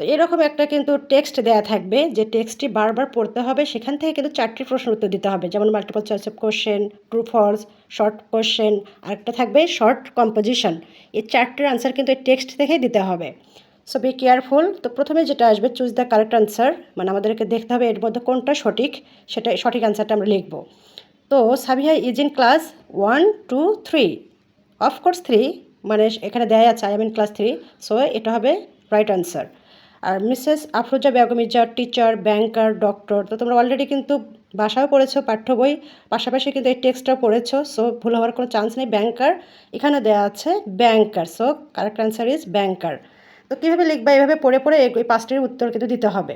তো এরকম একটা কিন্তু টেক্সট দেয়া থাকবে, যে টেক্সটটি বারবার পড়তে হবে। সেখান থেকে কিন্তু 4টি প্রশ্নের উত্তর দিতে হবে, যেমন multiple choice of question, true false, short question, আরেকটা থাকবে শর্ট কম্পোজিশন। এই 4টির আনসার কিন্তু এই টেক্সট থেকেই দিতে হবে। So be careful. তো প্রথমে যেটা আসবে চুজ দ্য কারেক্ট আনসার, মানে আমাদেরকে দেখতে হবে এর মধ্যে কোনটা সঠিক, সেটা সঠিক আনসারটা আমরা লিখব। তো Sabiha is in class 1, 2, 3। Of course 3, মানে এখানে দেয়া আছে I am in class 3, so এটা হবে রাইট আনসার। আর Mrs Afroza Begum is a teacher, banker, doctor. তো তোমরা অলরেডি কিন্তু বাসাও পড়েছো, পাঠ্য বই, পাশাপাশি কিন্তু এই টেক্সটটাও পড়েছো, সো ভুল হওয়ার কোনো চান্স নেই। ব্যাংকার এখানে দেওয়া আছে ব্যাংকার, সো কারেক্ট আনসার ইজ ব্যাংকার। তো কীভাবে লিখবা, এভাবে পড়ে পড়ে এই 5টির উত্তর কিন্তু দিতে হবে।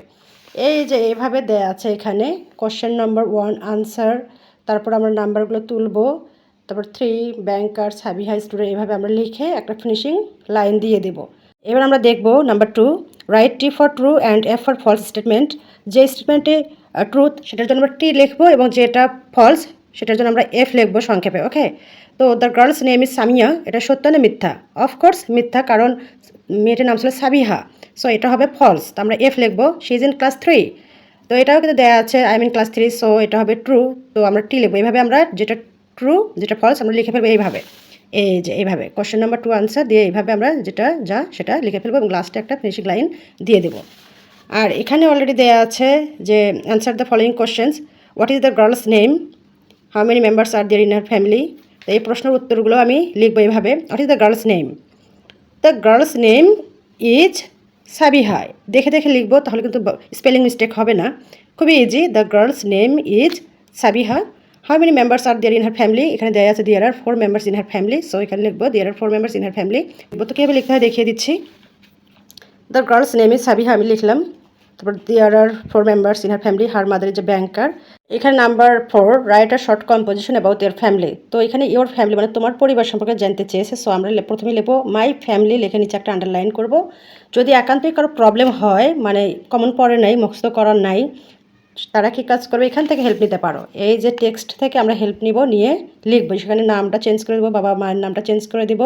এই যে এইভাবে দেয়া আছে এখানে কোশ্চেন নম্বর 1 আনসার, তারপর আমরা নাম্বারগুলো তুলবো, তারপর 3 ব্যাংকার, সাবিহা স্টুডেন্ট, এইভাবে আমরা লিখে একটা ফিনিশিং লাইন দিয়ে দেব। এবার আমরা দেখব number 2, right T for true and F for false statement. যে স্টেটমেন্টে ট্রুথ সেটার জন্য আমরা টি লিখবো, এবং যেটা ফলস সেটার জন্য আমরা এফ লিখবো সংক্ষেপে। ওকে, তো the girl's name is Samia, এটা সত্য না মিথ্যা? অফকোর্স মিথ্যা, কারণ মেয়েটার নাম ছিল সাবিহা, সো এটা হবে ফলস। তো আমরা এফ লিখবো। শি ইজ ইন ক্লাস 3, তো এটাও কিন্তু দেওয়া আছে আই মিন ক্লাস 3, সো এটা হবে ট্রু। তো আমরা টি লিখবো। এইভাবে আমরা যেটা ট্রু যেটা ফলস আমরা লিখে ফেলবো এইভাবে। এই যে এইভাবে কোশ্চেন নাম্বার 2 আনসার দিয়ে এইভাবে আমরা যেটা যা সেটা লিখে ফেলবো, এবং লাস্টে একটা ফিনিশিং লাইন দিয়ে দেবো। আর এখানে অলরেডি দেওয়া আছে যে answer the following questions. What is the girl's name, how many members are there in her family. তো এই প্রশ্নের উত্তরগুলো আমি লিখবো এইভাবে। What is the girl's name, the girl's name is Sabiha. দেখে দেখে লিখবো, তাহলে কিন্তু স্পেলিং মিস্টেক হবে না, খুবই easy. The girl's name is Sabiha. How many members are there in her family, এখানে দেওয়া আছে there are 4 members in her family, so এখানে লিখবো there are 4 members in her family. তো কীভাবে লিখতে হয় দেখিয়ে দিচ্ছি। The girl's name is Sabiha আমি লিখলাম, তারপর there are 4 members in her family, her mother is a banker. এখানে নাম্বার 4, রাইট আর short composition about year family. তো এখানে ইয়োর ফ্যামিলি মানে তোমার পরিবার সম্পর্কে জানতে চেয়েছে, সো আমরা প্রথমে লিখবো মাই ফ্যামিলি, লিখে নিচে একটা আন্ডারলাইন করব। যদি একান্তই কারো প্রবলেম হয়, মানে কমন পড়ে নাই, মুখস্থ করার নাই, তারা কী কাজ করবে, এখান থেকে হেল্প নিতে পারো। এই যে টেক্সট থেকে আমরা হেল্প নিব, নিয়ে লিখবো। সেখানে নামটা চেঞ্জ করে দেবো, বাবা মায়ের নামটা চেঞ্জ করে দিব,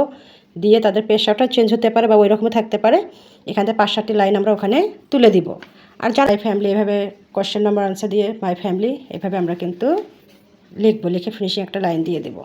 দিয়ে তাদের পেশাটা চেঞ্জ হতে পারে বা ওই রকমও থাকতে পারে। এখান থেকে 5-7টি লাইন আমরা ওখানে তুলে দিব। আর যারা মাই ফ্যামিলি, এভাবে কোশ্চেন নাম্বার আনসার দিয়ে মাই ফ্যামিলি এভাবে আমরা কিন্তু লিখবো, লিখে ফিনিশিং একটা লাইন দিয়ে দেবো।